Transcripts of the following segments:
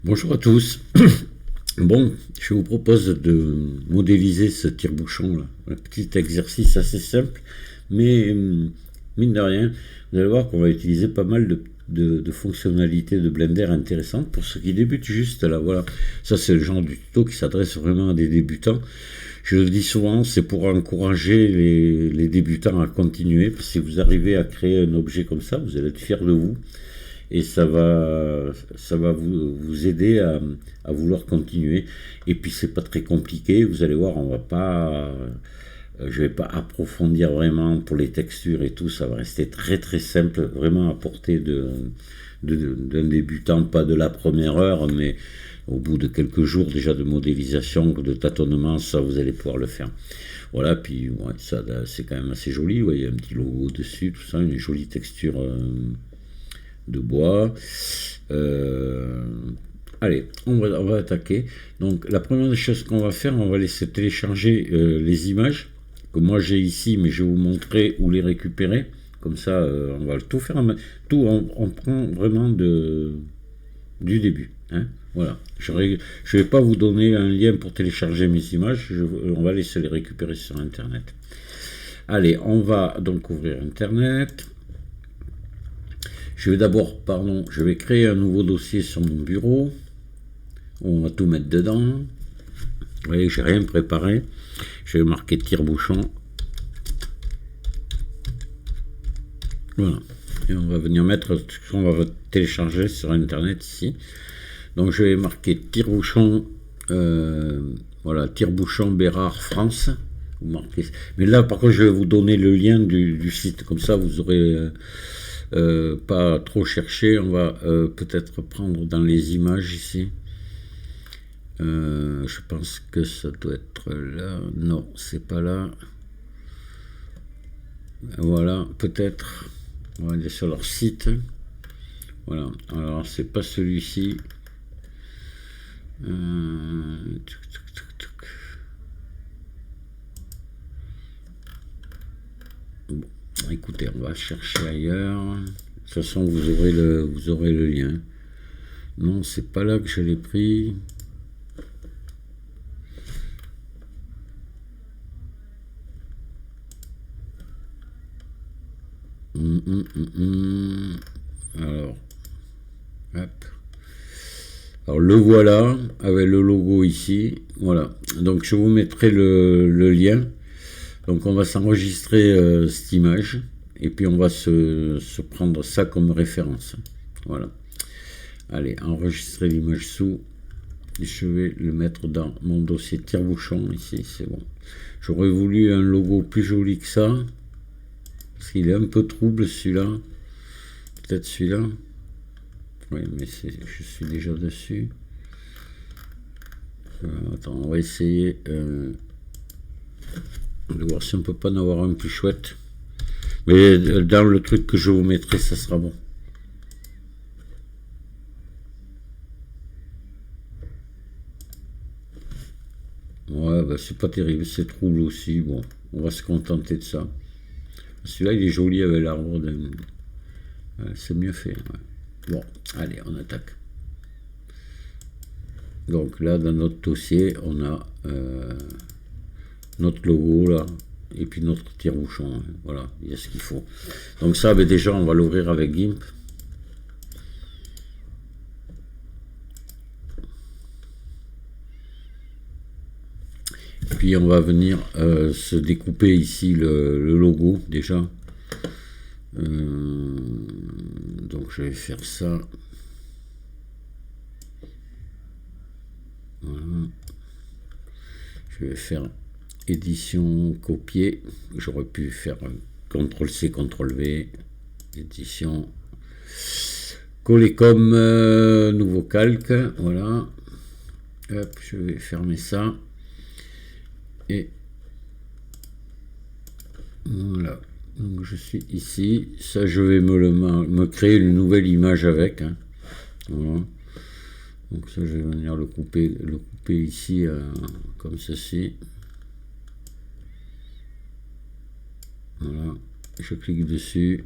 Bonjour à tous. Bon, je vous propose de modéliser ce tire-bouchon là. Un petit exercice assez simple, mais mine de rien, vous allez voir qu'on va utiliser pas mal de fonctionnalités de Blender intéressantes pour ceux qui débutent juste là. Voilà, ça c'est le genre du tuto qui s'adresse vraiment à des débutants. Je le dis souvent, c'est pour encourager les débutants à continuer, parce que si vous arrivez à créer un objet comme ça, vous allez être fier de vous et ça va vous aider à vouloir continuer. Et puis c'est pas très compliqué, vous allez voir, je vais pas approfondir vraiment pour les textures et tout, ça va rester très très simple, vraiment à portée d'un débutant, pas de la première heure, mais au bout de quelques jours déjà de modélisation, de tâtonnement, ça vous allez pouvoir le faire. Voilà, puis ouais, ça c'est quand même assez joli, ouais, il y a un petit logo dessus, tout ça, une jolie texture de bois. Euh, Allez, on va attaquer. Donc la première des choses qu'on va faire, on va laisser télécharger les images que moi j'ai ici, mais je vais vous montrer où les récupérer. Comme ça, on va tout faire. Tout, on prend vraiment du début. Hein. Voilà. Je ne vais pas vous donner un lien pour télécharger mes images. On va laisser les récupérer sur Internet. Allez, on va donc ouvrir Internet. Je vais d'abord, je vais créer un nouveau dossier sur mon bureau. On va tout mettre dedans. Vous voyez, j'ai rien préparé. Je vais marquer tire-bouchon. Voilà. Et on va venir mettre ce qu'on va télécharger sur Internet ici. Donc je vais marquer tire-bouchon. Voilà, tire-bouchon Bérard France. Vous marquez. Mais là, par contre, je vais vous donner le lien du site. Comme ça, vous aurez pas trop cherché. On va peut-être prendre dans les images ici. Je pense que ça doit être là. Non, c'est pas là. Voilà, peut-être. On va aller sur leur site. Voilà. Alors, c'est pas celui-ci. Bon, écoutez, on va chercher ailleurs. De toute façon, vous aurez le lien. Non, c'est pas là que je l'ai pris. Alors, hop. Alors le voilà, avec le logo ici. Voilà. Donc je vous mettrai le lien. Donc on va s'enregistrer cette image. Et puis on va se prendre ça comme référence. Voilà. Allez, enregistrer l'image sous. Je vais le mettre dans mon dossier tire-bouchon ici, c'est bon. J'aurais voulu un logo plus joli que ça. Parce qu'il est un peu trouble celui-là. Peut-être celui-là. Oui, mais je suis déjà dessus. Attends, on va essayer de voir si on peut pas en avoir un plus chouette. Mais dans le truc que je vous mettrai, ça sera bon. Ouais, bah c'est pas terrible, c'est trouble aussi. Bon, on va se contenter de ça. Celui-là, il est joli avec l'arbre. C'est mieux fait. Ouais. Bon, allez, on attaque. Donc là, dans notre dossier, on a notre logo là, et puis notre tire-bouchon. Hein. Voilà, il y a ce qu'il faut. Donc ça, ben déjà, on va l'ouvrir avec GIMP. Puis on va venir se découper ici le logo déjà. Donc je vais faire ça. Voilà. Je vais faire édition copier. J'aurais pu faire CTRL-C, CTRL-V. Édition. Coller comme nouveau calque. Voilà. Hop, je vais fermer ça. Et voilà. Donc je suis ici. Ça, je vais me créer une nouvelle image avec. Hein. Voilà. Donc ça, je vais venir le couper ici comme ceci. Voilà. Je clique dessus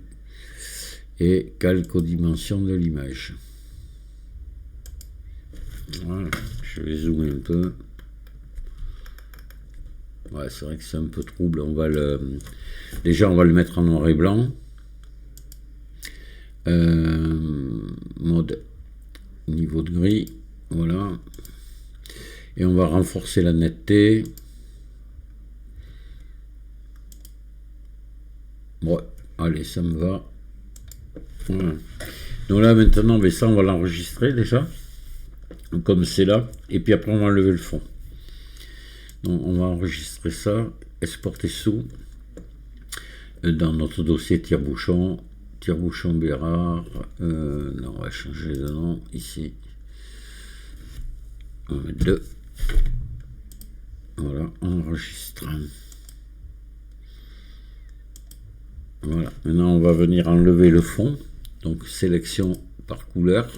et calque aux dimensions de l'image. Voilà, je vais zoomer un peu. Ouais, c'est vrai que c'est un peu trouble. Déjà, on va le mettre en noir et blanc. Mode niveau de gris. Voilà. Et on va renforcer la netteté. Ouais, allez, ça me va. Voilà. Donc là, maintenant, mais ça, on va l'enregistrer déjà. Comme c'est là. Et puis après, on va enlever le fond. Donc, on va enregistrer ça. Exporter sous. Dans notre dossier tire-bouchon. Tire-bouchon Bérard. Non, on va changer de nom ici. On va mettre 2. Voilà, enregistre. Voilà, maintenant on va venir enlever le fond. Donc sélection par couleur.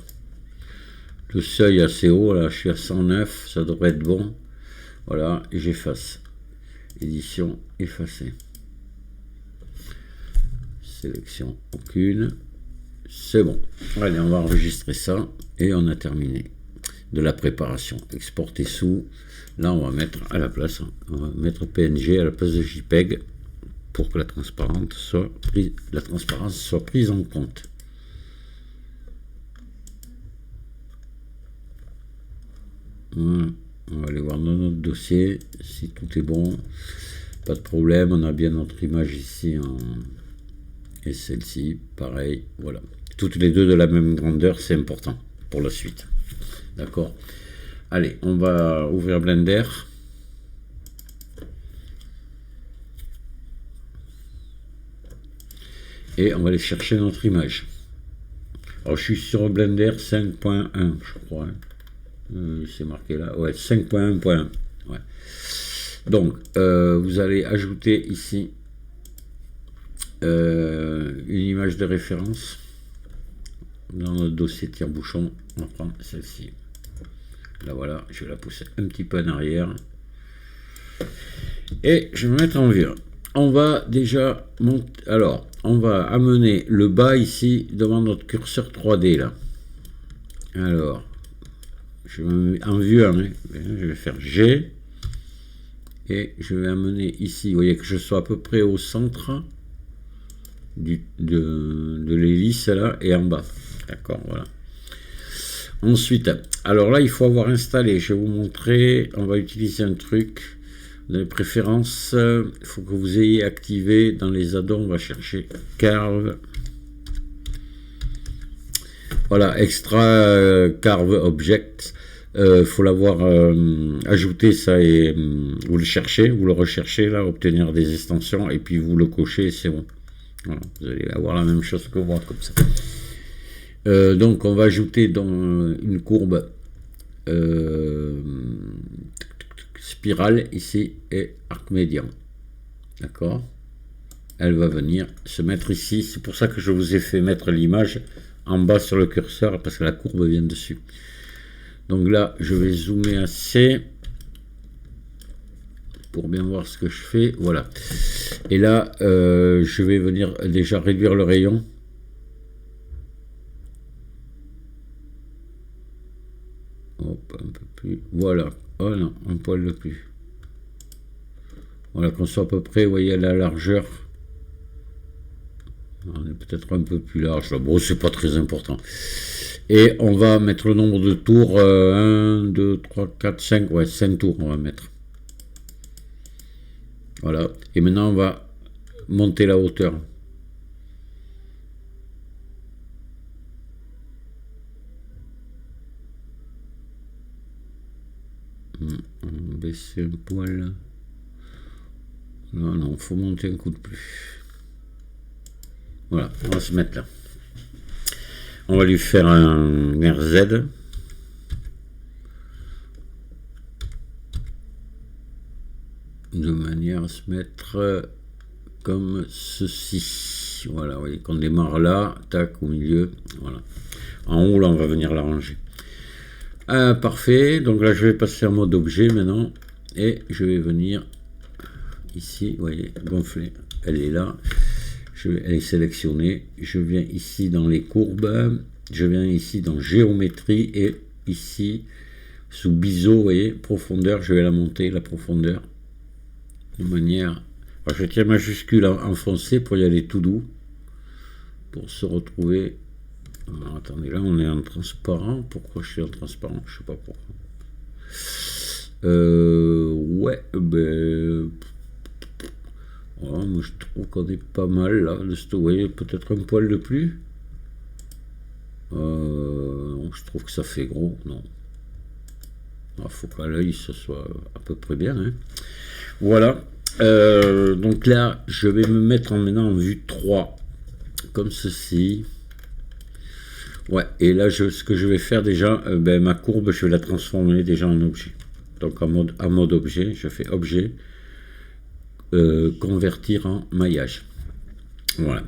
Le seuil assez haut, là je suis à 109, ça devrait être bon. Voilà, et j'efface. Édition effacée. Sélection aucune. C'est bon. Allez, on va enregistrer ça et on a terminé de la préparation. Exporter sous. Là, on va mettre à la place, on va mettre PNG à la place de JPEG pour que la transparence soit prise en compte. Voilà. On va aller voir dans notre dossier si tout est bon. Pas de problème. On a bien notre image ici et celle-ci, pareil. Voilà. Toutes les deux de la même grandeur, c'est important pour la suite. D'accord. Allez, on va ouvrir Blender. Et on va aller chercher notre image. Alors, je suis sur Blender 5.1, je crois. Hein. C'est marqué là. Ouais, 5.1.1. Ouais. Donc, vous allez ajouter ici une image de référence. Dans notre dossier tire-bouchon, on va prendre celle-ci. Là voilà, je vais la pousser un petit peu en arrière. Et je vais me mettre en vue. On va déjà monter. Alors, on va amener le bas ici devant notre curseur 3D là. Alors, je me mets en vue, hein. Je vais faire G. Et je vais amener ici. Vous voyez que je sois à peu près au centre de l'hélice là et en bas. D'accord, voilà. Ensuite, alors là, il faut avoir installé, je vais vous montrer, on va utiliser un truc, dans les préférences, il faut que vous ayez activé dans les add-ons, on va chercher Carve. Voilà, Extra Carve Object, faut l'avoir ajouté ça et vous le cherchez, vous le recherchez là, obtenir des extensions et puis vous le cochez, c'est bon. Voilà, vous allez avoir la même chose que moi comme ça. Donc on va ajouter dans une courbe spirale ici et arc médian. D'accord. Elle va venir se mettre ici. C'est pour ça que je vous ai fait mettre l'image en bas sur le curseur parce que la courbe vient dessus. Donc là je vais zoomer assez pour bien voir ce que je fais. Voilà. Et là je vais venir déjà réduire le rayon. Hop, un peu plus. Voilà. Oh non, un poil de plus. Voilà, qu'on soit à peu près, vous voyez, la largeur. On est peut-être un peu plus large. Bon, c'est pas très important. Et on va mettre le nombre de tours. 1, 2, 3, 4, 5. Ouais, 5 tours, on va mettre. Voilà. Et maintenant, on va monter la hauteur. On va baisser un poil. Non, non, il faut monter un coup de plus. Voilà, on va se mettre là. On va lui faire un RZ. De manière à se mettre comme ceci. Voilà, vous voyez qu'on démarre là, tac, au milieu. Voilà. En haut, là, on va venir l'arranger. Parfait, donc là je vais passer en mode objet maintenant et je vais venir ici, vous voyez, gonfler, elle est là, elle est sélectionnée, je viens ici dans les courbes, je viens ici dans géométrie et ici sous biseau, vous voyez, profondeur, je vais la monter, la profondeur, de manière... Alors, je tiens majuscule enfoncé pour y aller tout doux, pour se retrouver... Alors, attendez, là on est en transparent, pourquoi je suis en transparent, je sais pas pourquoi. Ouais, ben... Voilà, moi je trouve qu'on est pas mal là, vous voyez, peut-être un poil de plus. Je trouve que ça fait gros, non. Il faut qu'à l'œil ce soit à peu près bien. Hein. Voilà. Donc là, je vais me mettre maintenant en vue 3, comme ceci. Ouais, et là, ce que je vais faire déjà, ma courbe, je vais la transformer déjà en objet. Donc en mode objet, je fais objet, convertir en maillage. Voilà.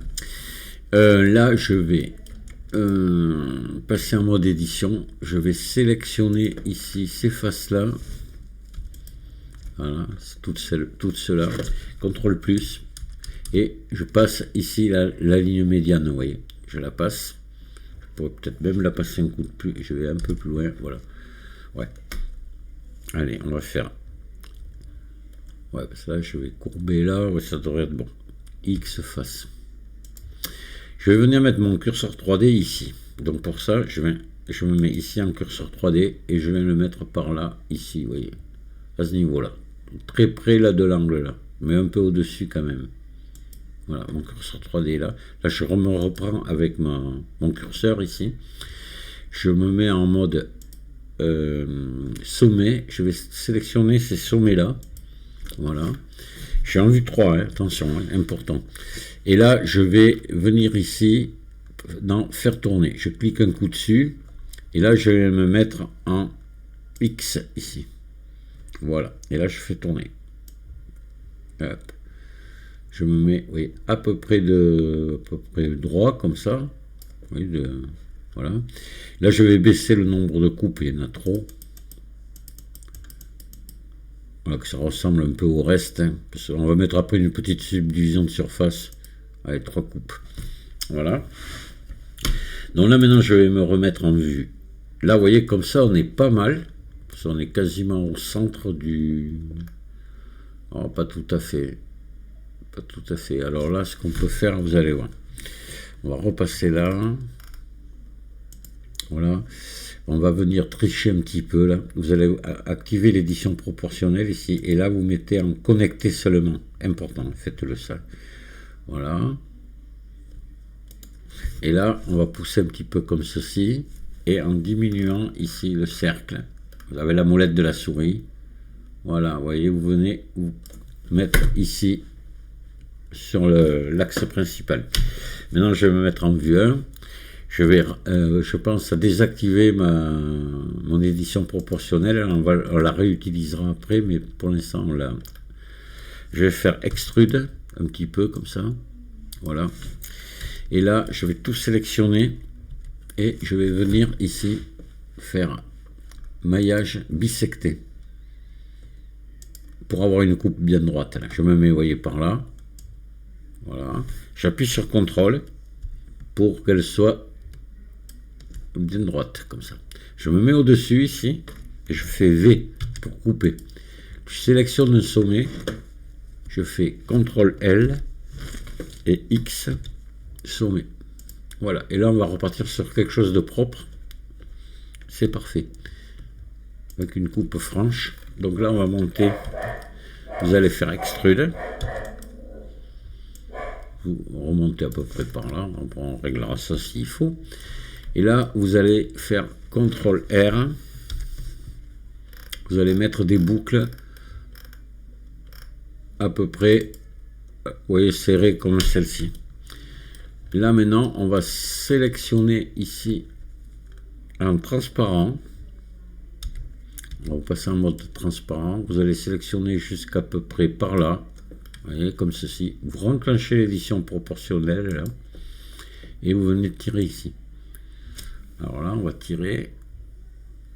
Là, je vais passer en mode édition. Je vais sélectionner ici ces faces-là. Voilà, toutes ceux-là. CTRL plus. Et je passe ici la ligne médiane, vous voyez. Je la passe. Je pourrais peut-être même la passer un coup de plus. Je vais un peu plus loin, voilà. Ouais. Allez, on va faire... Ouais, parce que là, je vais courber là. Ouais, ça devrait être bon. X face. Je vais venir mettre mon curseur 3D ici. Donc pour ça, je me mets ici en curseur 3D et je vais le mettre par là, ici, vous voyez. À ce niveau-là. Très près là de l'angle là. Mais un peu au-dessus quand même. Voilà, mon curseur 3D là. Là, je me reprends avec mon curseur ici. Je me mets en mode sommet. Je vais sélectionner ces sommets-là. Voilà. Je suis en vue 3, hein, attention, hein, important. Et là, je vais venir ici dans faire tourner. Je clique un coup dessus. Et là, je vais me mettre en X ici. Voilà. Et là, je fais tourner. Hop. Je me mets, oui, à peu près droit, comme ça. Oui, voilà. Là, je vais baisser le nombre de coupes. Il y en a trop. Voilà, que ça ressemble un peu au reste. Hein, parce qu'on va mettre après une petite subdivision de surface. Avec 3 coupes. Voilà. Donc là, maintenant, je vais me remettre en vue. Là, vous voyez, comme ça, on est pas mal. Parce qu'on est quasiment au centre du... Oh, pas tout à fait. Pas tout à fait. Alors là, ce qu'on peut faire, vous allez voir. On va repasser là. Voilà. On va venir tricher un petit peu là. Vous allez activer l'édition proportionnelle ici. Et là, vous mettez en connecté seulement. Important, faites-le ça. Voilà. Et là, on va pousser un petit peu comme ceci. Et en diminuant ici le cercle. Vous avez la molette de la souris. Voilà, vous voyez, vous venez vous mettre ici sur l'axe principal. Maintenant, je vais me mettre en vue 1. Je pense à désactiver mon édition proportionnelle. On la réutilisera après, mais pour l'instant, je vais faire extrude un petit peu comme ça. Voilà. Et là, je vais tout sélectionner et je vais venir ici faire maillage bisecté pour avoir une coupe bien droite. Là. Je me mets, vous voyez, par là. Voilà. J'appuie sur CTRL pour qu'elle soit bien droite, comme ça. Je me mets au-dessus ici et je fais V pour couper. Je sélectionne un sommet. Je fais CTRL L et X sommet. Voilà. Et là, on va repartir sur quelque chose de propre. C'est parfait. Avec une coupe franche. Donc là, on va monter. Vous allez faire extrude. Vous remontez à peu près par là. On réglera ça s'il faut. Et là, vous allez faire CTRL R. Vous allez mettre des boucles à peu près, vous voyez, serrées comme celle-ci. Là, maintenant, on va sélectionner ici en transparent. On va passer en mode transparent. Vous allez sélectionner jusqu'à peu près par là. Vous voyez, comme ceci. Vous renclenchez l'édition proportionnelle, là. Et vous venez tirer ici. Alors là, on va tirer.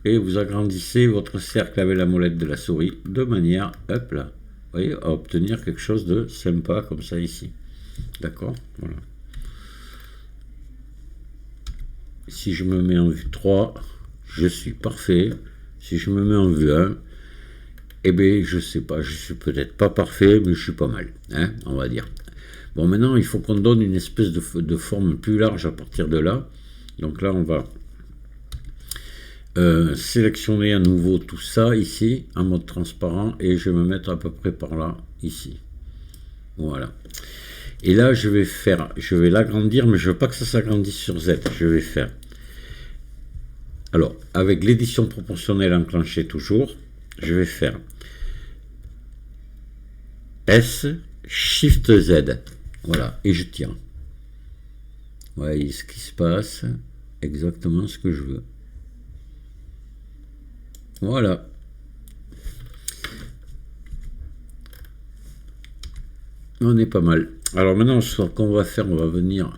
Et vous agrandissez votre cercle avec la molette de la souris de manière, hop là, vous voyez, à obtenir quelque chose de sympa comme ça ici. D'accord? Voilà. Si je me mets en vue 3, je suis parfait. Si je me mets en vue 1, eh bien, je sais pas, je suis peut-être pas parfait, mais je suis pas mal, hein, on va dire. Bon, maintenant, il faut qu'on donne une espèce de forme plus large à partir de là. Donc là, on va sélectionner à nouveau tout ça ici, en mode transparent, et je vais me mettre à peu près par là, ici. Voilà. Et là, je vais l'agrandir, mais je veux pas que ça s'agrandisse sur Z. Je vais faire... Alors, avec l'édition proportionnelle enclenchée toujours, je vais faire S, Shift Z. Voilà, et je tire. Vous voyez ce qui se passe, exactement ce que je veux. Voilà. On est pas mal. Alors maintenant, ce qu'on va faire, on va venir...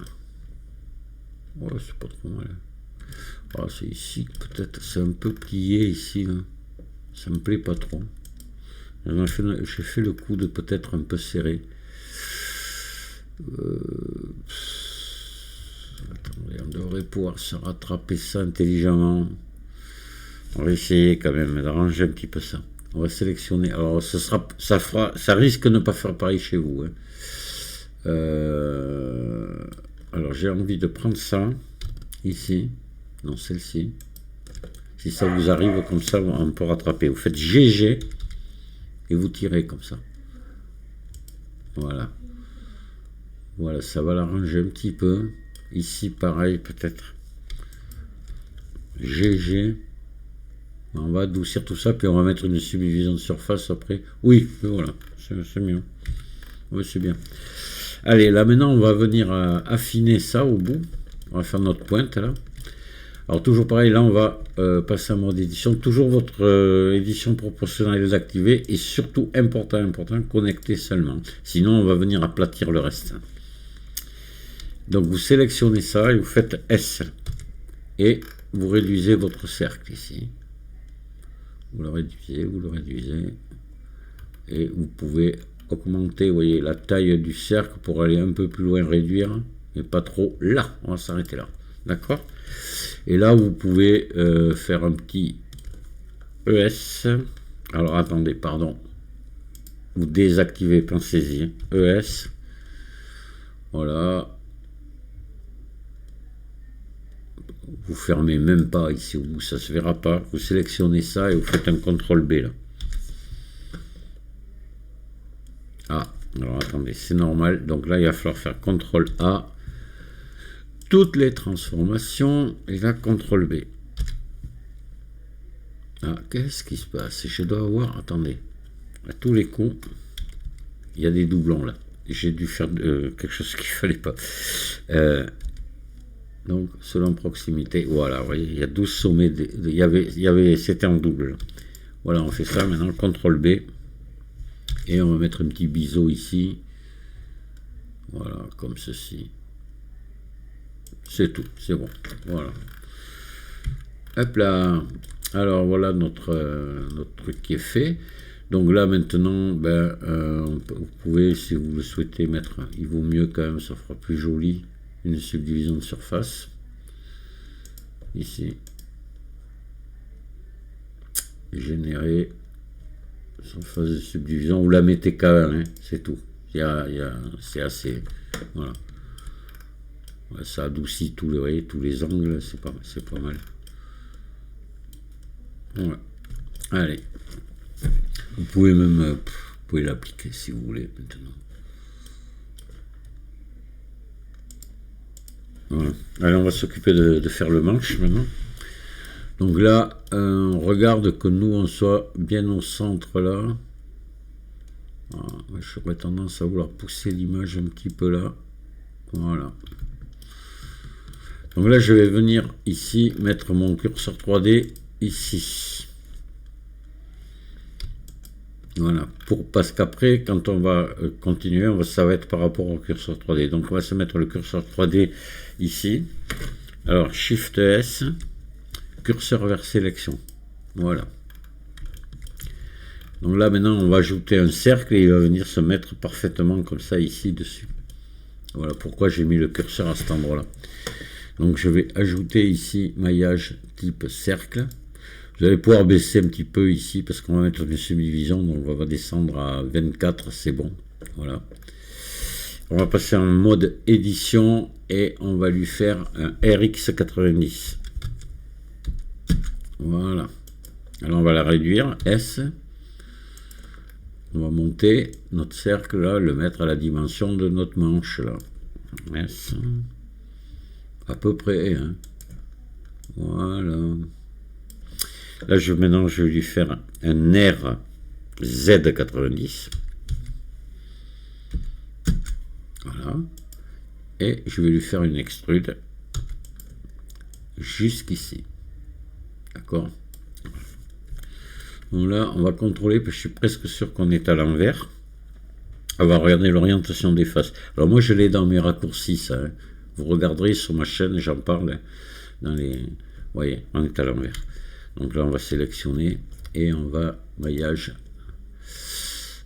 Ouais, c'est pas trop mal. Ah, c'est ici, peut-être, c'est un peu plié ici. Là. Ça me plaît pas trop. J'ai fait le coup de peut-être un peu serré. Attendez, on devrait pouvoir se rattraper ça intelligemment. On va essayer quand même d'arranger un petit peu ça. On va sélectionner. Alors ça risque de ne pas faire pareil chez vous. Hein. Alors j'ai envie de prendre ça ici. Non, celle-ci. Si ça vous arrive comme ça, on peut rattraper. Vous faites GG et vous tirez comme ça. Voilà. Voilà, ça va l'arranger un petit peu. Ici, pareil, peut-être. GG. On va adoucir tout ça, puis on va mettre une subdivision de surface après. Oui, voilà, c'est mieux. Oui, c'est bien. Allez, là maintenant, on va venir affiner ça au bout. On va faire notre pointe, là. Alors, toujours pareil, là, on va passer en mode édition. Toujours votre édition proportionnelle activée. Et surtout, important, connecter seulement. Sinon, on va venir aplatir le reste. Donc, vous sélectionnez ça et vous faites S. Et vous réduisez votre cercle ici. Vous le réduisez. Et vous pouvez augmenter, vous voyez, la taille du cercle pour aller un peu plus loin, réduire. Mais pas trop là. On va s'arrêter là. D'accord ? Et là, vous pouvez faire un petit ES. Alors, attendez, pardon. Vous désactivez, pensez-y. ES. Voilà. Vous fermez même pas ici où ça se verra pas. Vous sélectionnez ça et vous faites un CTRL B là. Ah, alors attendez, c'est normal. Donc là, il va falloir faire CTRL A. Toutes les transformations et là CTRL B. Ah, qu'est-ce qui se passe? Je dois avoir, attendez, à tous les coups, il y a des doublons là. J'ai dû faire quelque chose qu'il fallait pas. Donc, selon proximité, voilà, vous voyez, il y a 12 sommets, c'était en double. Là. Voilà, on fait ça, maintenant, CTRL B, et on va mettre un petit biseau ici, voilà, comme ceci. C'est tout, c'est bon, voilà. Hop là, alors voilà notre truc qui est fait. Donc là, maintenant, vous pouvez, si vous le souhaitez, mettre, il vaut mieux quand même, ça fera plus joli. Une subdivision de surface ici, générer surface de subdivision, vous la mettez K1, hein, c'est tout, c'est assez, voilà, ouais, ça adoucit tous les angles, c'est pas mal, ouais. Allez, vous pouvez même l'appliquer si vous voulez maintenant. Voilà. Allez, on va s'occuper de faire le manche maintenant. Donc là, on regarde que nous, on soit bien au centre là. Voilà. J'aurais tendance à vouloir pousser l'image un petit peu là. Voilà. Donc là, je vais venir ici, mettre mon curseur 3D ici. Voilà, parce qu'après, quand on va continuer, ça va être par rapport au curseur 3D. Donc on va se mettre le curseur 3D ici. Alors Shift S, curseur vers sélection. Voilà. Donc là maintenant on va ajouter un cercle et il va venir se mettre parfaitement comme ça ici dessus. Voilà pourquoi j'ai mis le curseur à cet endroit là. Donc je vais ajouter ici maillage type cercle. Vous allez pouvoir baisser un petit peu ici parce qu'on va mettre une subdivision, donc on va descendre à 24, c'est bon. Voilà. On va passer en mode édition et on va lui faire un RX90. Voilà. Alors on va la réduire, S. On va monter notre cercle là, le mettre à la dimension de notre manche là. S. À peu près, hein. Voilà. Là, maintenant, je vais lui faire un RZ90. Voilà. Et je vais lui faire une extrude jusqu'ici. D'accord. Donc là, on va contrôler, parce que je suis presque sûr qu'on est à l'envers. On va regarder l'orientation des faces. Alors moi, je l'ai dans mes raccourcis, ça. Hein. Vous regarderez sur ma chaîne, j'en parle dans les... Vous voyez, on est à l'envers. Donc là, on va sélectionner et on va maillage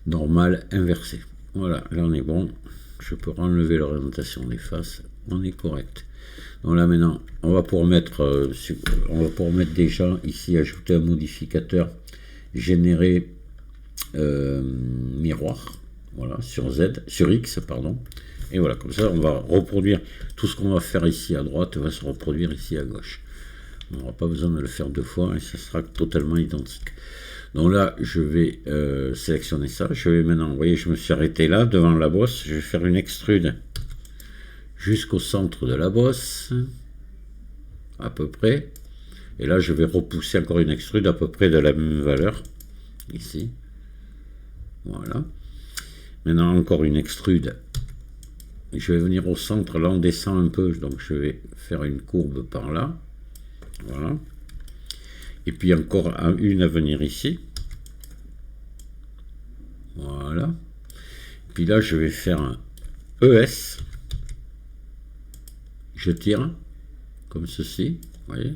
normal inversé. Voilà, là on est bon. Je peux enlever l'orientation des faces. On est correct. Donc là maintenant, on va pouvoir mettre, déjà ici, ajouter un modificateur, générer miroir. Voilà, sur Z, sur X, pardon. Et voilà, comme ça, on va reproduire tout ce qu'on va faire ici à droite, va se reproduire ici à gauche. On n'aura pas besoin de le faire deux fois et ça sera totalement identique. Donc là, je vais sélectionner ça. Je vais maintenant, vous voyez, je me suis arrêté là, devant la bosse. Je vais faire une extrude jusqu'au centre de la bosse, à peu près. Et là, je vais repousser encore une extrude à peu près de la même valeur, ici. Voilà. Maintenant, encore une extrude. Je vais venir au centre, là on descend un peu, donc je vais faire une courbe par là. Voilà. Et puis encore une à venir ici. Voilà. Et puis là, je vais faire un ES. Je tire, comme ceci. Vous voyez.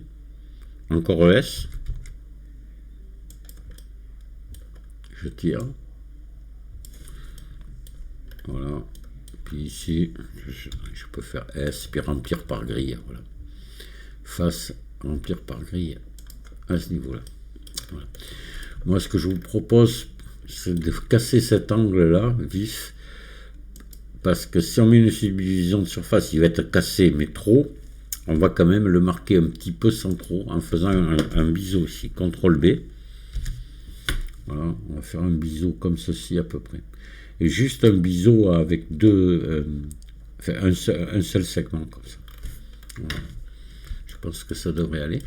Encore ES. Je tire. Voilà. Puis ici, je peux faire S, puis remplir par grille. Voilà. Face, remplir par grille à ce niveau-là. Voilà. Moi, ce que je vous propose, c'est de casser cet angle-là, vif, parce que si on met une subdivision de surface, il va être cassé, mais trop. On va quand même le marquer un petit peu sans trop, en faisant un biseau ici. CTRL B. Voilà, on va faire un biseau comme ceci à peu près. Et juste un biseau avec deux, un seul segment comme ça. Voilà. Je pense que ça devrait aller.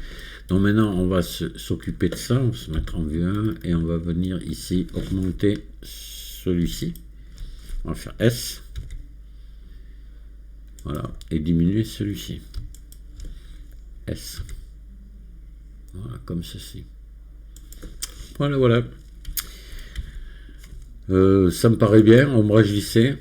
Donc maintenant, on va s'occuper de ça. On va se mettre en vue 1 et on va venir ici augmenter celui-ci. On va faire S. Voilà. Et diminuer celui-ci. S. Voilà, comme ceci. Voilà, voilà. Ça me paraît bien, ombrage lissé.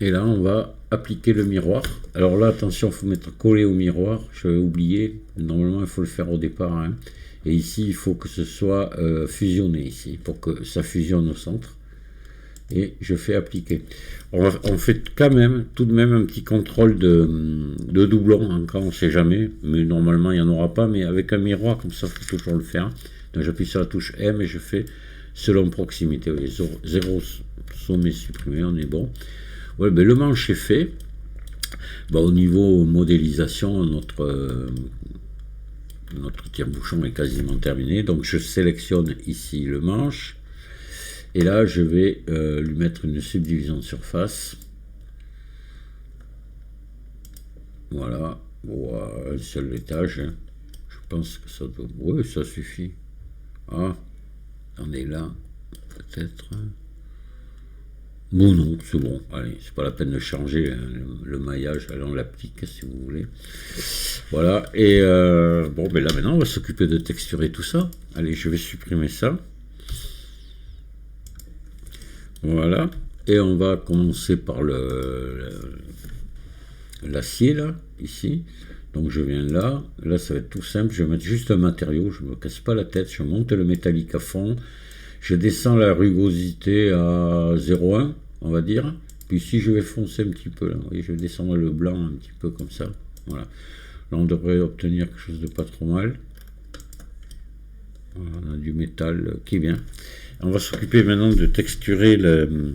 Et là, on va appliquer le miroir. Alors là, attention, il faut mettre collé au miroir. J'avais oublié. Normalement, il faut le faire au départ. Hein. Et ici, il faut que ce soit fusionné ici, pour que ça fusionne au centre. Et je fais appliquer. On fait quand même, tout de même, un petit contrôle de doublon. Encore, on ne sait jamais. Mais normalement, il n'y en aura pas. Mais avec un miroir, comme ça, il faut toujours le faire. Donc, j'appuie sur la touche M et je fais selon proximité. Vous voyez, 0 sommet supprimé, on est bon. Ouais, ben, le manche est fait. Ben, au niveau modélisation, notre tire-bouchon est quasiment terminé. Donc je sélectionne ici le manche. Et là, je vais lui mettre une subdivision de surface. Voilà. Bon, un seul étage. Hein. Je pense que ça doit... Oui, ça suffit. Ah, on est là. Peut-être... Bon, non, c'est bon. Allez, c'est pas la peine de changer hein, le maillage. Allez, on l'applique si vous voulez. Voilà. Et bon, ben là maintenant, on va s'occuper de texturer tout ça. Allez, je vais supprimer ça. Voilà. Et on va commencer par l'acier là, ici. Donc je viens là. Là, ça va être tout simple. Je vais mettre juste un matériau. Je me casse pas la tête. Je monte le métallique à fond. Je descends la rugosité à 0,1, on va dire. Puis ici, je vais foncer un petit peu. Là. Vous voyez, je vais descendre le blanc un petit peu comme ça. Voilà. Là, on devrait obtenir quelque chose de pas trop mal. du métal qui est bien. On va s'occuper maintenant de texturer le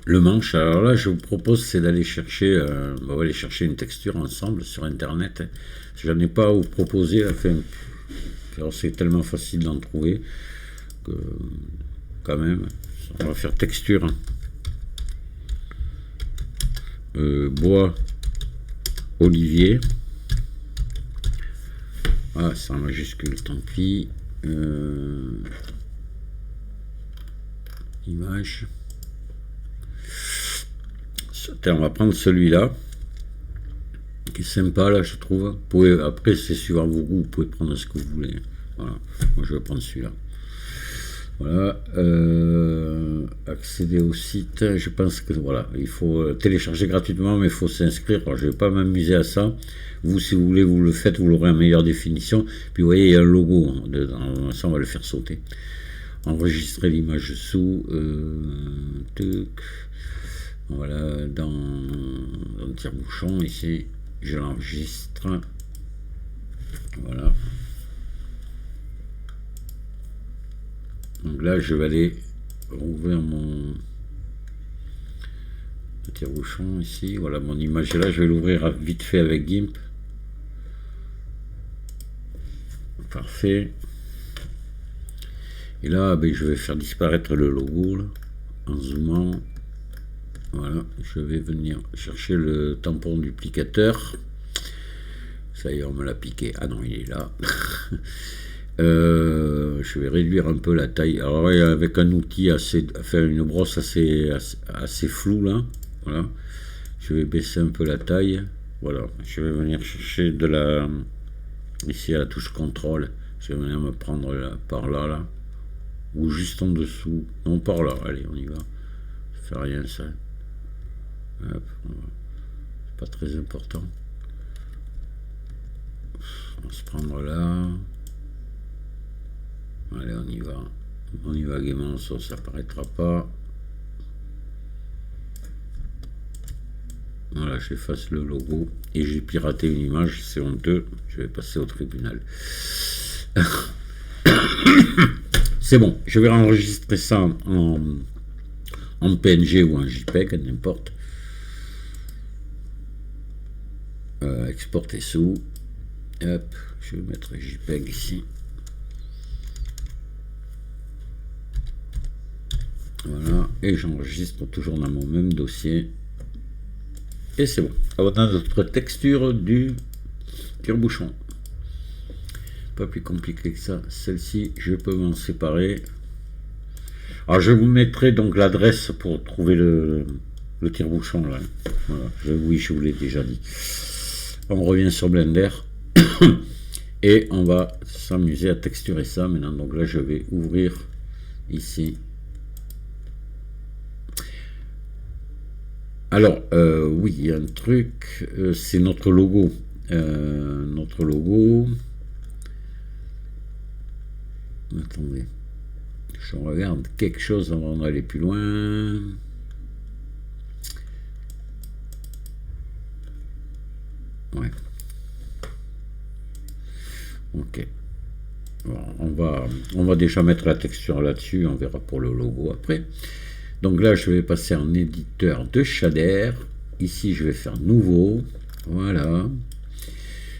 manche. Alors là, je vous propose, c'est d'aller chercher, on va aller chercher une texture ensemble sur internet. J'en ai pas à vous proposer. C'est tellement facile d'en trouver que quand même, on va faire texture. Bois olivier. Ah, c'est en majuscule, tant pis. Image. On va prendre celui-là, qui est sympa, là, je trouve. Vous pouvez, après, c'est suivant vos goûts, vous pouvez prendre ce que vous voulez. Voilà, moi je vais prendre celui-là. Voilà, accéder au site, je pense que voilà, il faut télécharger gratuitement, mais il faut s'inscrire. Alors, je ne vais pas m'amuser à ça. Vous, si vous voulez, vous le faites, vous l'aurez en meilleure définition. Puis vous voyez, il y a un logo dedans. Ça, on va le faire sauter. Enregistrer l'image sous. Voilà, dans le tire-bouchon, ici, je l'enregistre. Voilà. Donc là, je vais aller rouvrir mon tire-bouchon ici. Voilà, mon image est là. Je vais l'ouvrir vite fait avec GIMP. Parfait. Et là, ben, je vais faire disparaître le logo là, en zoomant. Voilà, je vais venir chercher le tampon duplicateur. Ça y est, on me l'a piqué. Ah non, il est là. Je vais réduire un peu la taille. Alors avec un outil une brosse assez floue là. Voilà. Je vais baisser un peu la taille. Voilà. Je vais venir chercher ici à la touche contrôle. Je vais venir me prendre par là. Ou juste en dessous. Non, par là. Allez, on y va. Ça fait rien ça. C'est pas très important. On va se prendre là. Allez, on y va. On y va gaiement, ça apparaîtra pas. Voilà, j'efface le logo. Et j'ai piraté une image, c'est honteux. Je vais passer au tribunal. C'est bon, je vais enregistrer ça en PNG ou en JPEG, n'importe. Exporter sous. Hop, je vais mettre JPEG ici. Voilà, et j'enregistre toujours dans mon même dossier. Et c'est bon. On a notre texture du tire-bouchon. Pas plus compliqué que ça. Celle-ci, je peux m'en séparer. Alors, je vous mettrai donc l'adresse pour trouver le tire-bouchon là. Voilà. Oui, je vous l'ai déjà dit. On revient sur Blender. Et on va s'amuser à texturer ça maintenant. Donc là, je vais ouvrir ici. Alors, oui, il y a un truc, c'est notre logo. Attendez, je regarde quelque chose avant d'aller plus loin. Ouais. Ok. Bon, on va déjà mettre la texture là-dessus, on verra pour le logo après. Donc là, je vais passer en éditeur de shader. Ici, je vais faire nouveau. Voilà.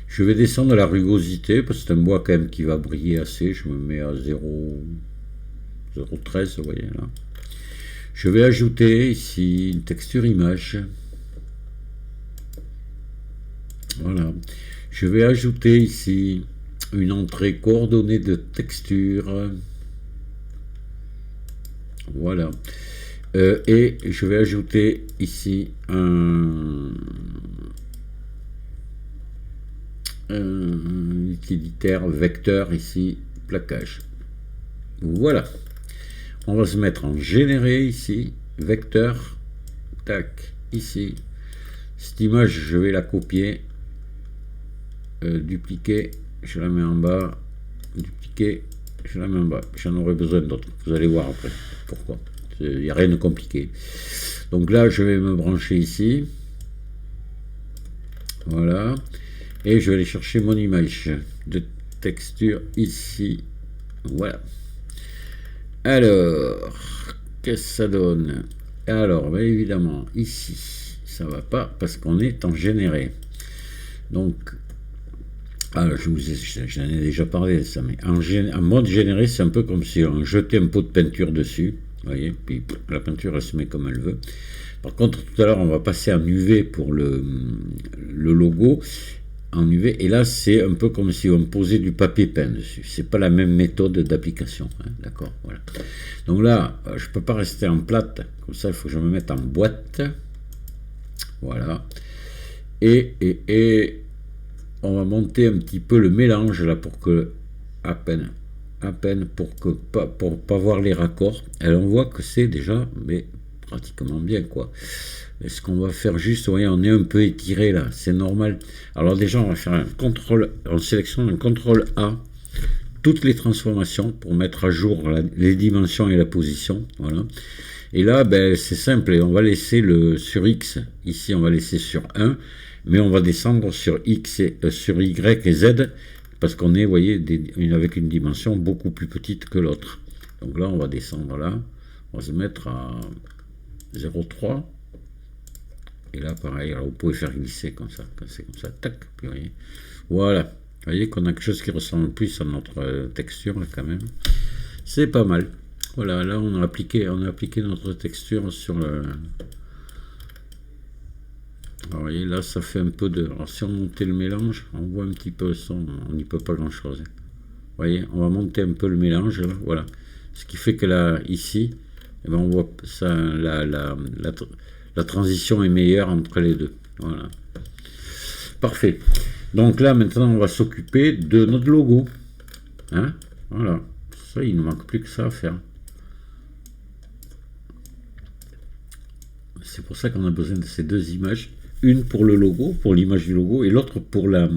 Je vais descendre la rugosité, parce que c'est un bois quand même qui va briller assez. Je me mets à 0,13, vous voyez là. Je vais ajouter ici une texture image. Voilà. Je vais ajouter ici une entrée coordonnée de texture. Voilà. Et je vais ajouter ici un utilitaire vecteur ici, plaquage. Voilà. On va se mettre en générer ici, vecteur, tac, ici. Cette image, je vais la copier, dupliquer, je la mets en bas, dupliquer, je la mets en bas. J'en aurai besoin d'autres. Vous allez voir après pourquoi. Il n'y a rien de compliqué. Donc là, je vais me brancher ici. Voilà. Et je vais aller chercher mon image de texture ici. Voilà. Alors, qu'est-ce que ça donne? Alors, bien évidemment, ici, ça va pas parce qu'on est en généré. Donc, alors, j'en ai déjà parlé de ça, mais en mode généré, c'est un peu comme si on jetait un pot de peinture dessus. Vous voyez, puis la peinture, elle se met comme elle veut. Par contre, tout à l'heure, on va passer en UV pour le logo. En UV, et là c'est un peu comme si on posait du papier peint dessus. C'est pas la même méthode d'application, hein, d'accord, voilà. Donc là, je peux pas rester en plate, comme ça il faut que je me mette en boîte, voilà. Et on va monter un petit peu le mélange là pour que à peine pour pas voir les raccords. Et on voit que c'est déjà mais pratiquement bien quoi. Est-ce qu'on va faire juste, vous voyez, on est un peu étiré là, c'est normal. Alors déjà, on va faire un contrôle, on sélectionne un contrôle A, toutes les transformations pour mettre à jour les dimensions et la position, voilà. Et là, ben, c'est simple, et on va laisser sur X, ici on va laisser sur 1, mais on va descendre sur X sur Y et Z, parce qu'on est, vous voyez, avec une dimension beaucoup plus petite que l'autre. Donc là, on va descendre là, on va se mettre à 0,3. Et là, pareil, alors vous pouvez faire glisser comme ça, quand c'est comme ça, tac, puis vous voyez. Voilà, vous voyez qu'on a quelque chose qui ressemble plus à notre texture, là, quand même. C'est pas mal. Voilà, là, on a appliqué notre texture sur le... Alors, vous voyez, là, ça fait un peu de... Alors, si on montait le mélange, on voit un petit peu ça, on n'y peut pas grand-chose. Vous voyez, on va monter un peu le mélange, là, voilà. Ce qui fait que là, ici, eh ben, on voit ça, la transition est meilleure entre les deux. Voilà. Parfait. Donc là, maintenant, on va s'occuper de notre logo. Hein? Voilà. Ça, il ne manque plus que ça à faire. C'est pour ça qu'on a besoin de ces deux images. Une pour le logo, pour l'image du logo, et l'autre pour la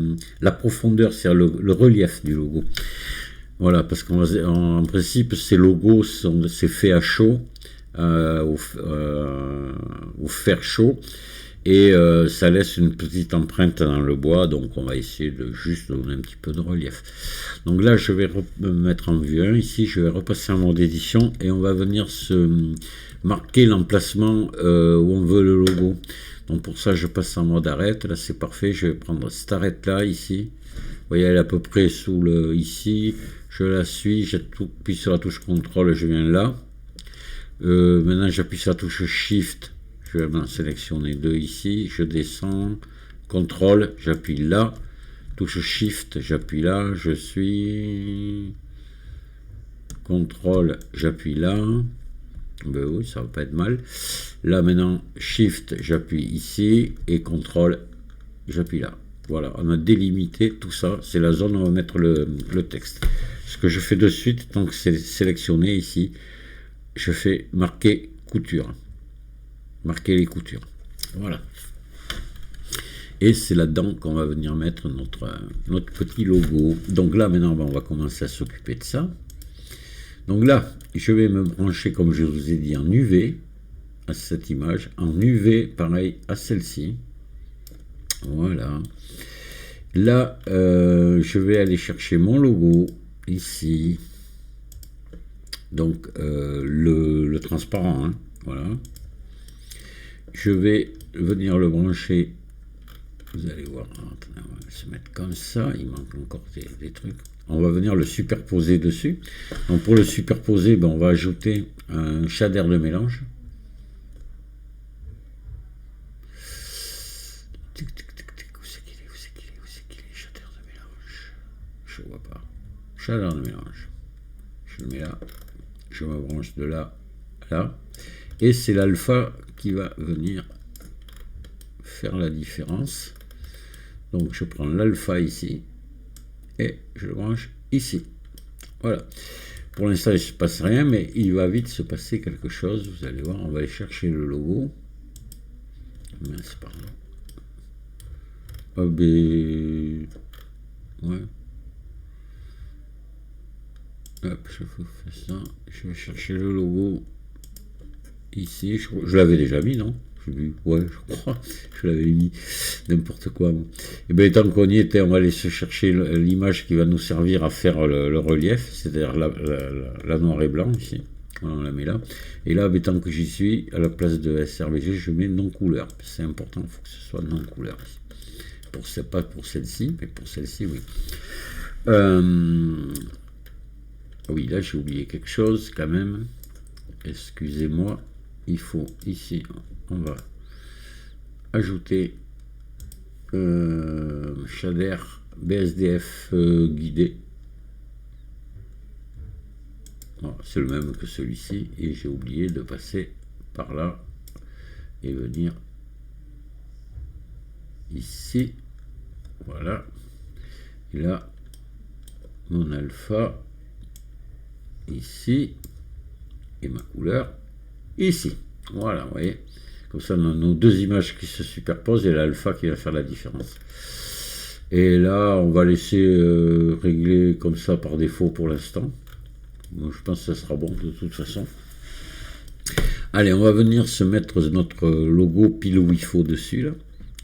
profondeur, c'est-à-dire le relief du logo. Voilà, parce qu'en principe, ces logos, c'est fait à chaud. Au fer chaud et ça laisse une petite empreinte dans le bois, donc on va essayer de juste donner un petit peu de relief. Donc là je vais me mettre en vue 1, ici je vais repasser en mode édition et on va venir se marquer l'emplacement où on veut le logo. Donc pour ça je passe en mode arrête, là c'est parfait, je vais prendre cette arrête là ici, vous voyez elle est à peu près sous le ici, je la suis, j'appuie sur la touche contrôle, je viens là. Maintenant j'appuie sur la touche Shift, je vais en sélectionner deux ici, je descends, contrôle, j'appuie là, touche Shift, j'appuie là, je suis, contrôle, j'appuie là, ben oui ça va pas être mal, là maintenant Shift, j'appuie ici, et contrôle, j'appuie là. Voilà, on a délimité tout ça, c'est la zone où on va mettre le texte. Ce que je fais de suite, tant que c'est sélectionné ici, je fais marquer couture, marquer les coutures, voilà, et c'est là-dedans qu'on va venir mettre notre petit logo. Donc là maintenant on va commencer à s'occuper de ça. Donc là je vais me brancher comme je vous ai dit en UV à cette image, en UV pareil à celle-ci, voilà. Là je vais aller chercher mon logo ici. Donc le transparent, hein, voilà. Je vais venir le brancher. Vous allez voir, on va se mettre comme ça. Il manque encore des trucs. On va venir le superposer dessus. Donc pour le superposer, ben, on va ajouter un shader de mélange. Où c'est qu'il est, shader de mélange? Je vois pas. Shader de mélange. Je le mets là. Je me branche de là à là, et c'est l'alpha qui va venir faire la différence. Donc je prends l'alpha ici et je le branche ici. Voilà. Pour l'instant il ne se passe rien, mais il va vite se passer quelque chose. Vous allez voir, on va aller chercher le logo. Mince, pardon. Ah ben... ouais. Hop, je fais ça, je vais chercher le logo ici, je l'avais déjà mis, non? Je sais plus. Ouais, je crois. Je l'avais mis. N'importe quoi. Bon. Et bien, tant qu'on y était, on va aller se chercher l'image qui va nous servir à faire le relief, c'est-à-dire la noir et blanc ici. Voilà, on la met là. Et là, tant que j'y suis, à la place de SRBG, je mets non-couleur. C'est important, il faut que ce soit non-couleur. Pas pour celle-ci, mais pour celle-ci, oui. Oui, là, j'ai oublié quelque chose quand même. Excusez-moi. Il faut ici, on va ajouter shader BSDF guidé. Voilà, c'est le même que celui-ci et j'ai oublié de passer par là et venir ici. Voilà. Et là, mon alpha ici et ma couleur ici. Voilà, vous voyez. Comme ça, on a nos deux images qui se superposent et l'alpha qui va faire la différence. Et là, on va laisser régler comme ça par défaut pour l'instant. Bon, je pense que ça sera bon de toute façon. Allez, on va venir se mettre notre logo pile où il faut dessus. Là.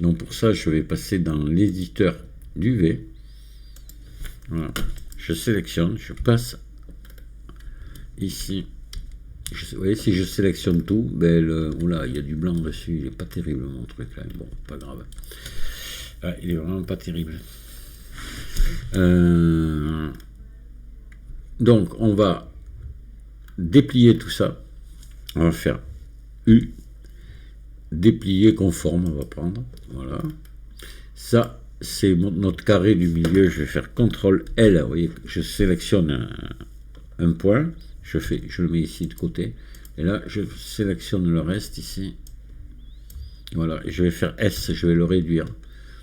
Donc pour ça, je vais passer dans l'éditeur d'UV. Voilà. Je sélectionne, je passe ici. Vous voyez, si je sélectionne tout, ben oula, il y a du blanc dessus, il n'est pas terrible mon truc là. Bon, pas grave. Ah, il est vraiment pas terrible. Donc, on va déplier tout ça. On va faire U, déplier conforme, on va prendre. Voilà. Ça, c'est notre carré du milieu. Je vais faire CTRL L. Vous voyez, je sélectionne un point. Je le mets ici de côté. Et là, je sélectionne le reste ici. Voilà. Et je vais faire S. Je vais le réduire.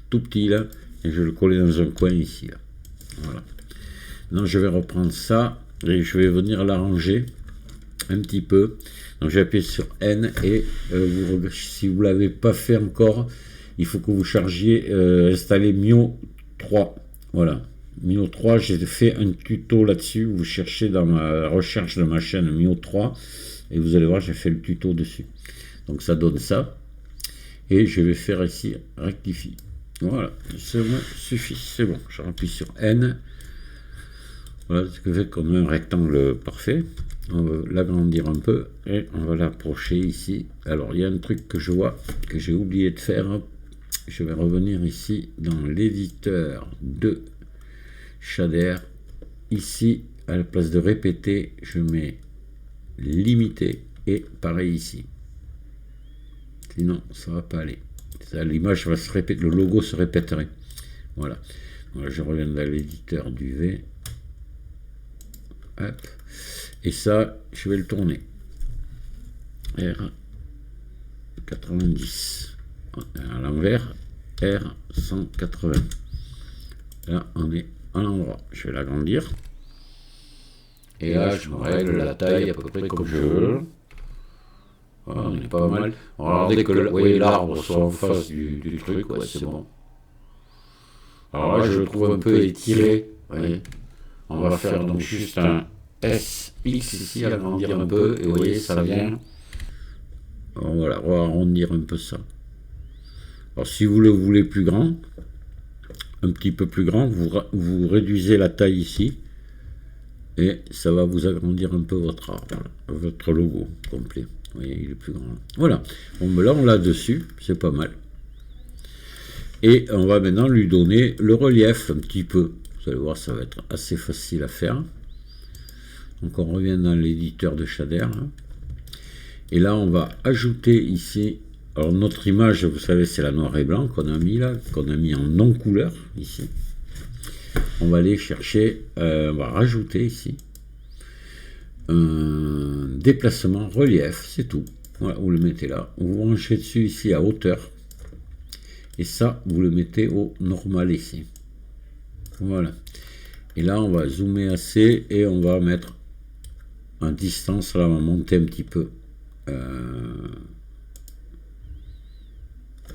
Tout petit là. Et je vais le coller dans un coin ici. Là. Voilà. Maintenant, je vais reprendre ça. Et je vais venir l'arranger un petit peu. Donc, je vais appuyer sur N. Et si vous ne l'avez pas fait encore, il faut que vous chargiez, installer Mio 3. Voilà. Mio 3, j'ai fait un tuto là-dessus. Vous cherchez dans ma recherche de ma chaîne Mio 3 et vous allez voir, j'ai fait le tuto dessus. Donc ça donne ça. Et je vais faire ici rectifie. Voilà, ça me suffit, c'est bon. Je rappuie sur N. Voilà ce que fait qu'on a un rectangle parfait. On va l'agrandir un peu et on va l'approcher ici. Alors il y a un truc que je vois que j'ai oublié de faire. Je vais revenir ici dans l'éditeur de shader. Ici, à la place de répéter, je mets limiter et pareil ici. Sinon, ça va pas aller. L'image va se répéter, le logo se répéterait. Voilà. Voilà, je reviens dans l'éditeur du V. Hop. Et ça, je vais le tourner. R90. À l'envers, R180. Là, on est à l'endroit. Je vais l'agrandir. Et là, je me règle la taille à peu près comme je veux. Voilà, on est pas mal. Regardez que l'arbre soit en face du truc, ouais, c'est bon. Alors là, je le trouve un peu étiré. Voyez. On va faire donc juste un SX ici, agrandir un peu. Et vous voyez, ça vient. Alors, voilà, on va arrondir un peu ça. Alors, si vous le voulez plus grand, un petit peu plus grand, vous réduisez la taille ici. Et ça va vous agrandir un peu votre arbre, votre logo complet. Vous voyez, il est plus grand. Voilà. Bon, ben là, on l'a dessus. C'est pas mal. Et on va maintenant lui donner le relief un petit peu. Vous allez voir, ça va être assez facile à faire. Donc, on revient dans l'éditeur de shader. Hein. Et là, on va ajouter ici. Alors, notre image, vous savez, c'est la noir et blanc qu'on a mis là, qu'on a mis en non-couleur ici. On va aller chercher, on va rajouter ici un déplacement relief, c'est tout. Voilà, vous le mettez là. Vous branchez dessus ici à hauteur. Et ça, vous le mettez au normal ici. Voilà. Et là, on va zoomer assez et on va mettre en distance. Là, on va monter un petit peu.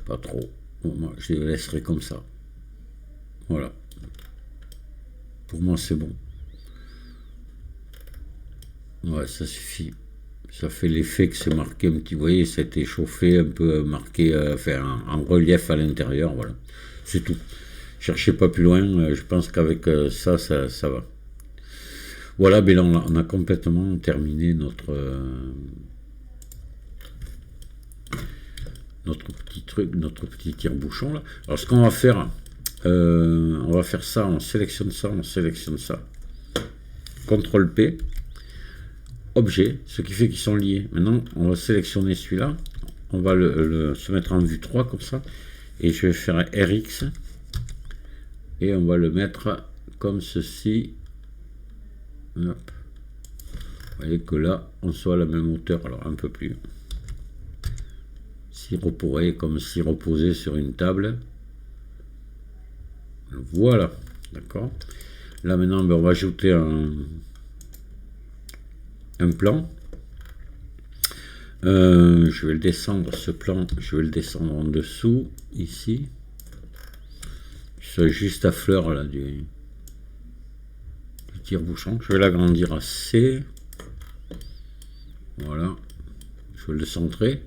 Pas trop. Bon, moi, je les laisserai comme ça. Voilà. Pour moi, c'est bon. Ouais, ça suffit. Ça fait l'effet que c'est marqué un petit, vous voyez, ça a été chauffé, un peu marqué, enfin, en relief à l'intérieur, voilà. C'est tout. Cherchez pas plus loin, je pense qu'avec ça va. Voilà, ben là, on a complètement terminé notre petit truc, notre petit tire-bouchon là. Alors ce qu'on va faire, on va faire ça, on sélectionne ça, on sélectionne ça. CTRL P, objet, ce qui fait qu'ils sont liés. Maintenant, on va sélectionner celui-là, on va se mettre en vue 3 comme ça, et je vais faire RX, et on va le mettre comme ceci. Hop. Vous voyez que là, on soit à la même hauteur, alors un peu plus. S'il reposerait comme s'il reposait sur une table. Voilà, d'accord. Là maintenant, ben, on va ajouter un plan. Je vais le descendre, ce plan, je vais le descendre en dessous, ici. C'est juste à fleur là du tire-bouchon. Je vais l'agrandir à C. Voilà. Je vais le centrer.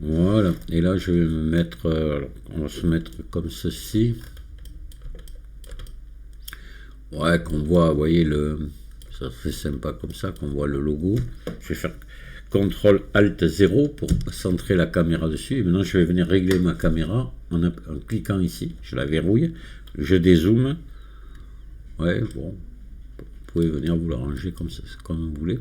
Voilà. Et là, je vais me mettre... alors, on va se mettre comme ceci. Ouais, qu'on voit, vous voyez, ça fait sympa comme ça, qu'on voit le logo. Je vais faire CTRL ALT 0 pour centrer la caméra dessus. Et maintenant, je vais venir régler ma caméra en cliquant ici. Je la verrouille. Je dézoome. Ouais, bon. Vous pouvez venir vous l'arranger comme ça, comme vous voulez.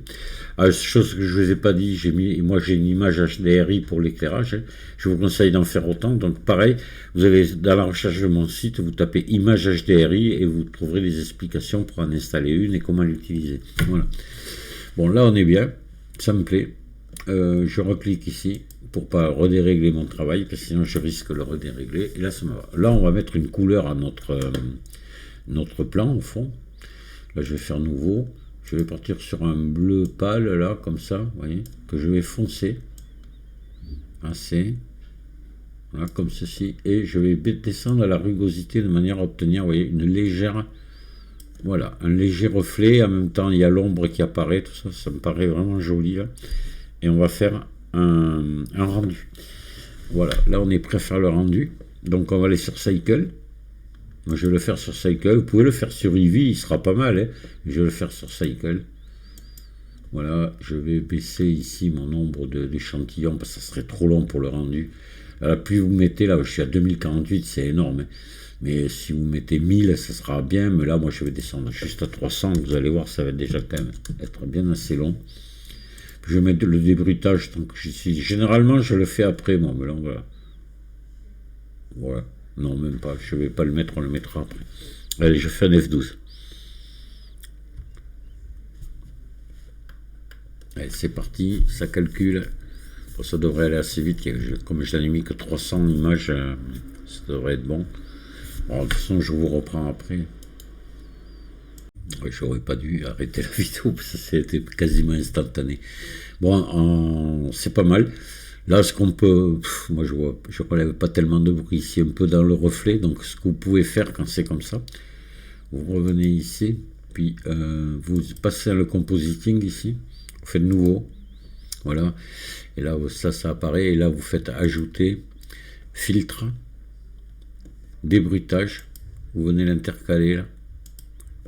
Chose que je ne vous ai pas dit, moi j'ai une image HDRI pour l'éclairage. Je vous conseille d'en faire autant. Donc pareil, vous avez dans la recherche de mon site, vous tapez image HDRI et vous trouverez des explications pour en installer une et comment l'utiliser. Voilà. Bon, là on est bien, ça me plaît. Je reclique ici pour pas redérégler mon travail, parce que sinon je risque de le redérégler. Et là ça me va. Là on va mettre une couleur à notre plan au fond. Là, je vais faire nouveau. Je vais partir sur un bleu pâle, là, comme ça, vous voyez, que je vais foncer. Assez. Voilà, comme ceci. Et je vais descendre à la rugosité de manière à obtenir, vous voyez, une légère... Voilà, un léger reflet. En même temps, il y a l'ombre qui apparaît. Tout ça, ça me paraît vraiment joli, là. Et on va faire un rendu. Voilà, là, on est prêt à faire le rendu. Donc, on va aller sur Cycle. Moi, je vais le faire sur Cycle. Vous pouvez le faire sur Eevee, il sera pas mal. Hein. Je vais le faire sur Cycle. Voilà, je vais baisser ici mon nombre d'échantillons parce que ça serait trop long pour le rendu. Là, plus vous mettez, là, je suis à 2048, c'est énorme. Hein. Mais si vous mettez 1000, ça sera bien. Mais là, moi, je vais descendre juste à 300. Vous allez voir, ça va déjà quand même être bien assez long. Puis je vais mettre le débruitage tant que j'y suis. Généralement, je le fais après, moi. Mais là, voilà. Voilà. Non, même pas. Je ne vais pas le mettre, on le mettra après. Allez, je fais un F12. Allez, c'est parti. Ça calcule. Bon, ça devrait aller assez vite. Comme je n'ai mis que 300 images, ça devrait être bon. Bon, de toute façon, je vous reprends après. Ouais, j'aurais pas dû arrêter la vidéo parce que c'était quasiment instantané. Bon, c'est pas mal. Là, ce qu'on peut, moi je relève pas tellement de bruit ici, un peu dans le reflet. Donc, ce que vous pouvez faire quand c'est comme ça, vous revenez ici, puis vous passez à le compositing ici, vous faites nouveau, voilà. Et là, ça apparaît. Et là, vous faites ajouter, filtre, débruitage. Vous venez l'intercaler là.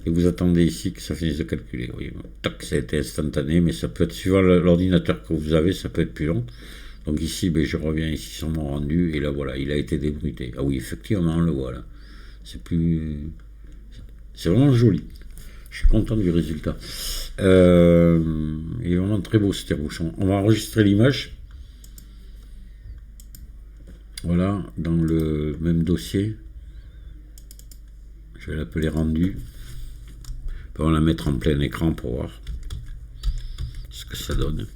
Et vous attendez ici que ça finisse de calculer. Oui, tac, ça a été instantané, mais ça peut être suivant l'ordinateur que vous avez, ça peut être plus long. Donc ici, ben, je reviens ici sur mon rendu, et là voilà, il a été débruité. Ah oui, effectivement, on le voit là. C'est vraiment joli. Je suis content du résultat. Il est vraiment très beau ce tire-bouchon. On va enregistrer l'image. Voilà, dans le même dossier. Je vais l'appeler rendu. On va la mettre en plein écran pour voir ce que ça donne.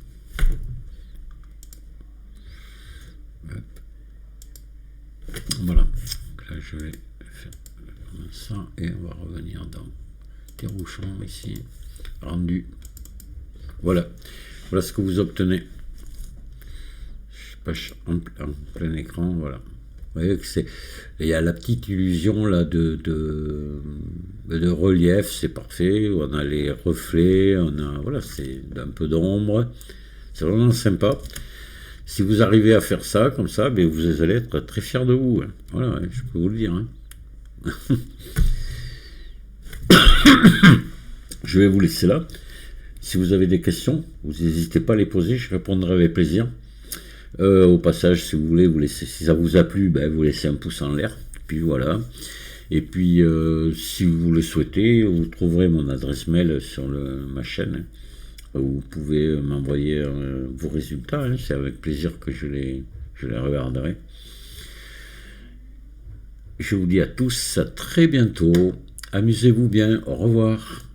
Voilà, donc là je vais faire ça et on va revenir dans tire-bouchon ici, rendu. Voilà, voilà ce que vous obtenez. Je passe en plein écran, voilà. voyez que c'est, il y a la petite illusion là de relief, c'est parfait. On a les reflets, on a voilà, c'est un peu d'ombre. C'est vraiment sympa. Si vous arrivez à faire ça comme ça, ben vous allez être très fier de vous, hein. Voilà, hein, je peux vous le dire, hein. Je vais vous laisser là. Si vous avez des questions, vous n'hésitez pas à les poser, je répondrai avec plaisir. Au passage, si vous voulez, vous laissez, si ça vous a plu, ben, vous laissez un pouce en l'air. Puis voilà. Et puis, si vous le souhaitez, vous trouverez mon adresse mail sur ma chaîne, hein. Vous pouvez m'envoyer vos résultats, hein. C'est avec plaisir que je les regarderai. Je vous dis à tous à très bientôt. Amusez-vous bien. Au revoir.